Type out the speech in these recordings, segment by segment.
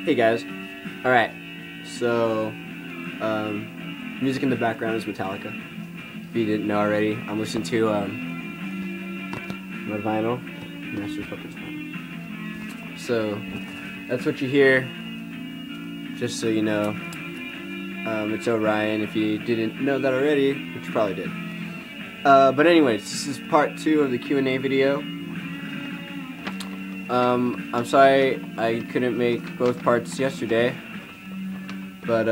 Hey guys. Alright, so music in the background is Metallica. If you didn't know already, I'm listening to my vinyl, Master of Puppets vinyl. So that's what you hear, just so you know. It's Orion, if you didn't know that already, which you probably did. But anyways, this is part 2 of the Q&A video. I'm sorry I couldn't make both parts yesterday, but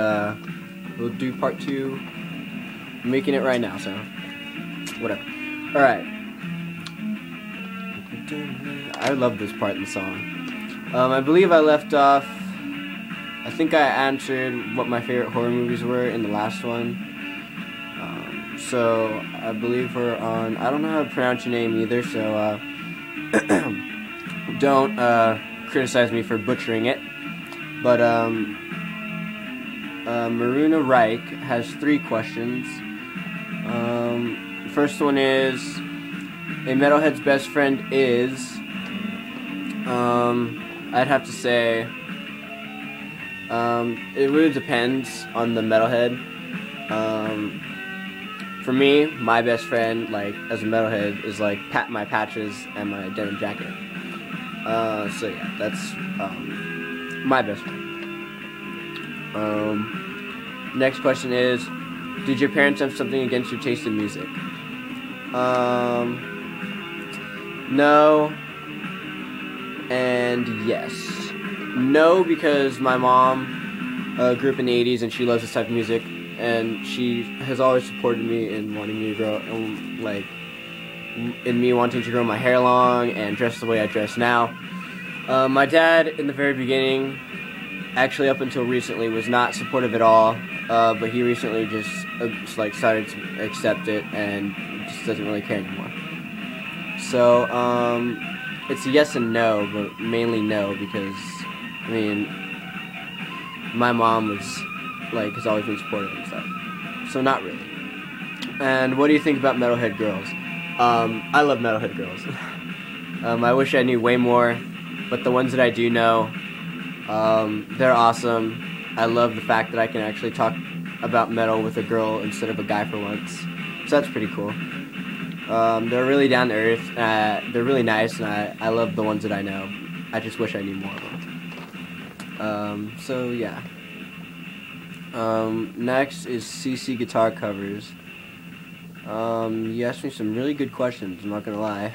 we'll do part 2. I'm making it right now, so whatever. Alright. I love this part in the song. I believe I left off, I think I answered what my favorite horror movies were in the last one. So I believe we're on, I don't know how to pronounce your name either, so don't criticize me for butchering it. But Maruna Reich has 3 questions. First one is, a metalhead's best friend is, I'd have to say, it really depends on the metalhead. For me, my best friend, like, as a metalhead, is like my patches and my denim jacket. So yeah, that's my best friend. Next question is, did your parents have something against your taste in music? No, and yes. No, because my mom grew up in the 80s and she loves this type of music, and she has always supported me in wanting me to grow, like, in me wanting to grow my hair long and dress the way I dress now. My dad, in the very beginning, actually up until recently, was not supportive at all, but he recently just like started to accept it and just doesn't really care anymore. So it's a yes and no, but mainly no, because I mean, my mom was like has always been supportive and stuff, so not really. And what do you think about metalhead girls? I love metalhead girls. I wish I knew way more, but the ones that I do know, they're awesome. I love the fact that I can actually talk about metal with a girl instead of a guy for once, so that's pretty cool. They're really down to earth, they're really nice, and I love the ones that I know. I just wish I knew more of them. So yeah. Next is CC Guitar Covers. You asked me some really good questions, I'm not gonna lie.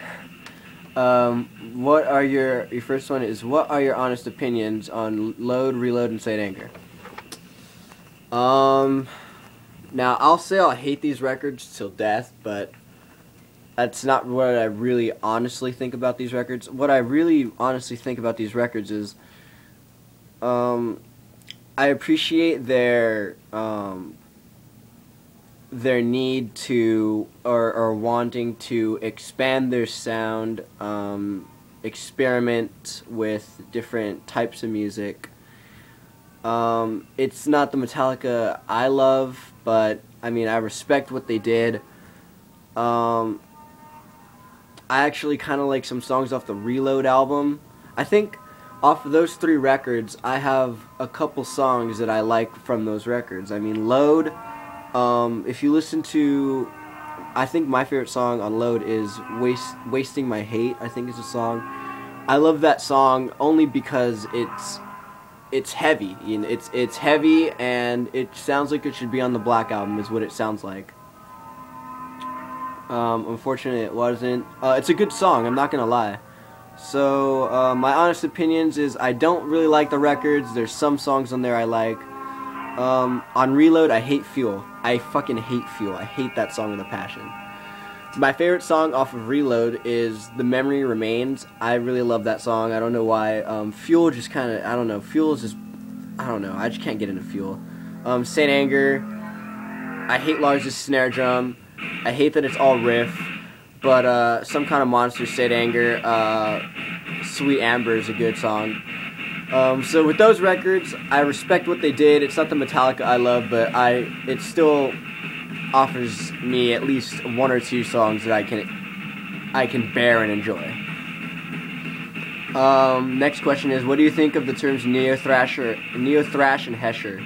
What are your first one is, what are your honest opinions on Load, Reload, and Saint Anger? Now I'll say I'll hate these records till death, but that's not what I really honestly think about these records. What I really honestly think about these records is, I appreciate their need to, or wanting to expand their sound, experiment with different types of music. It's not the Metallica I love, but I mean, I respect what they did. I actually kind of like some songs off the Reload album. I think off of those 3 records, I have a couple songs that I like from those records. I mean, Load, if you listen to, I think my favorite song on Load is Wasting My Hate, I think is the song. I love that song only because it's heavy. You know, it's heavy, and it sounds like it should be on the Black Album, is what it sounds like. Unfortunately it wasn't. It's a good song, I'm not gonna lie. So, my honest opinions is I don't really like the records. There's some songs on there I like. On Reload, I hate Fuel. I fucking hate Fuel. I hate that song with a passion. My favorite song off of Reload is The Memory Remains. I really love that song. I don't know why. Fuel just kind of, I don't know. Fuel is just, I don't know. I just can't get into Fuel. Saint Anger, I hate Lars' snare drum. I hate that it's all riff. But Some Kind of Monster, Saint Anger, Sweet Amber is a good song. So with those records, I respect what they did. It's not the Metallica I love, but it still offers me at least 1 or 2 songs that I can bear and enjoy. Next question is, what do you think of the terms neo-thrash and Hesher?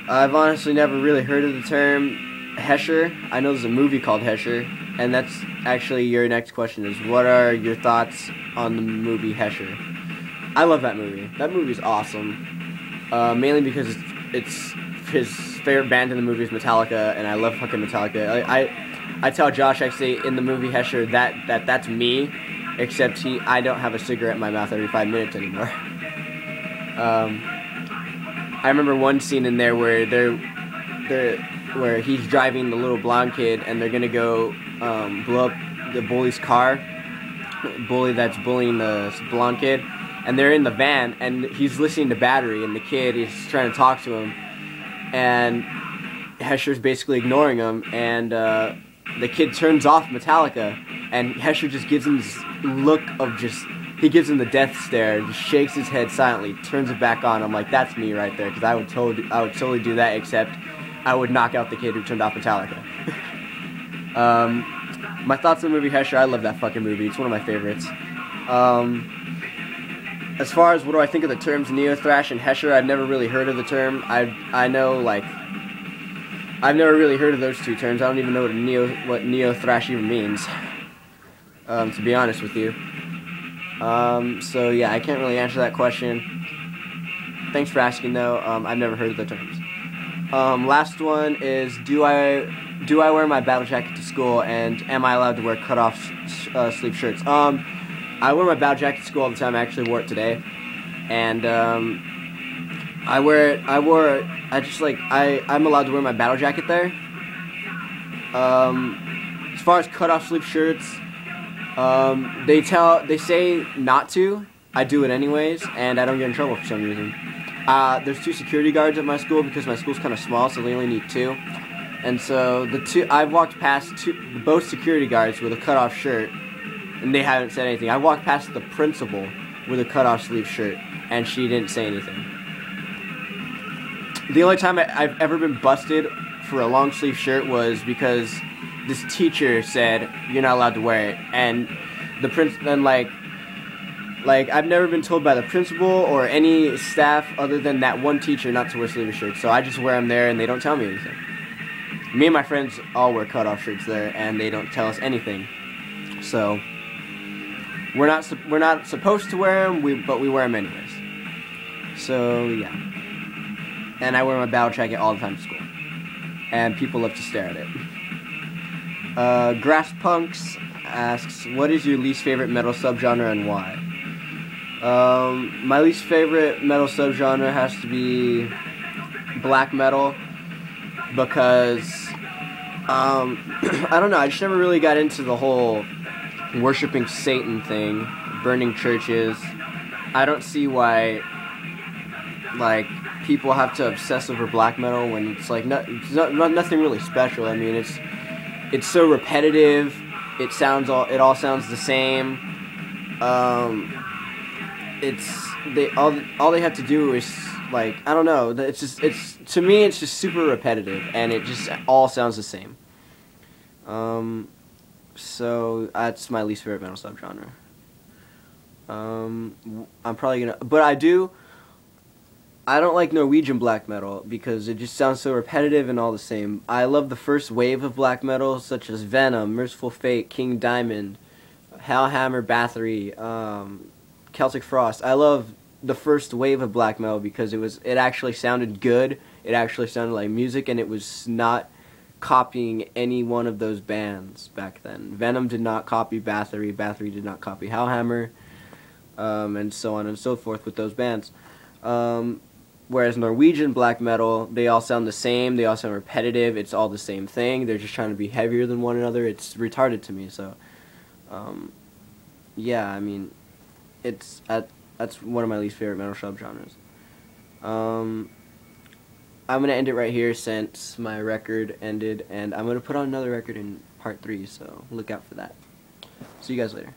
I've honestly never really heard of the term Hesher. I know there's a movie called Hesher, and that's actually your next question is, what are your thoughts on the movie Hesher? I love that movie. That movie's awesome. Mainly because it's his favorite band in the movie is Metallica, and I love fucking Metallica. I tell Josh actually in the movie Hesher that's me, except I don't have a cigarette in my mouth every 5 minutes anymore. I remember one scene in there where where he's driving the little blonde kid, and they're gonna go blow up the bully's car, bully that's bullying the blonde kid, and they're in the van, and he's listening to Battery, and the kid is trying to talk to him, and Hesher's basically ignoring him, and the kid turns off Metallica, and Hesher just gives him this look of he gives him the death stare, just shakes his head silently, turns it back on. I'm like, that's me right there, because I would totally do that, except I would knock out the kid who turned off Metallica. My thoughts on the movie Hesher, I love that fucking movie. It's one of my favorites. As far as what do I think of the terms neo-thrash and Hesher, I've never really heard of the term. I know, like, I've never really heard of those two terms. I don't even know what neo-thrash even means, to be honest with you. So yeah, I can't really answer that question. Thanks for asking though. I've never heard of the terms. Last one is, do I wear my battle jacket to school, and am I allowed to wear cutoff sleeve shirts? I wear my battle jacket to school all the time. I actually wore it today, and I'm allowed to wear my battle jacket there. As far as cutoff sleeve shirts, they say not to. I do it anyways, and I don't get in trouble for some reason. There's 2 security guards at my school because my school's kind of small, so they only need 2. And so I've walked past both security guards with a cutoff shirt, and they haven't said anything. I walked past the principal with a cutoff sleeve shirt, and she didn't say anything. The only time I've ever been busted for a long sleeve shirt was because this teacher said you're not allowed to wear it, and I've never been told by the principal or any staff other than that one teacher not to wear sleeveless shirts, so I just wear them there and they don't tell me anything. Me and my friends all wear cutoff shirts there, and they don't tell us anything. So we're not supposed to wear them, but we wear them anyways. So yeah, and I wear my battle jacket all the time to school, and people love to stare at it. Grass Punks asks, what is your least favorite metal subgenre and why? My least favorite metal subgenre has to be black metal, because I don't know, I just never really got into the whole worshiping Satan thing, burning churches. I don't see why, like, people have to obsess over black metal when it's like nothing really special. I mean, it's so repetitive. It all sounds the same. All they have to do is, like, I don't know. To me it's just super repetitive, and it just all sounds the same. So that's my least favorite metal subgenre. I'm probably gonna, but I don't like Norwegian black metal because it just sounds so repetitive and all the same. I love the first wave of black metal, such as Venom, Merciful Fate, King Diamond, Hellhammer, Bathory, Celtic Frost. I love the first wave of black metal because it actually sounded good. It actually sounded like music, and it was not copying any one of those bands back then. Venom did not copy Bathory. Bathory did not copy Hellhammer, and so on and so forth with those bands. Whereas Norwegian black metal, they all sound the same, they all sound repetitive, it's all the same thing, they're just trying to be heavier than one another. It's retarded to me, so, yeah, I mean, that's one of my least favorite metal subgenres. I'm going to end it right here since my record ended, and I'm going to put on another record in part 3, so look out for that. See you guys later.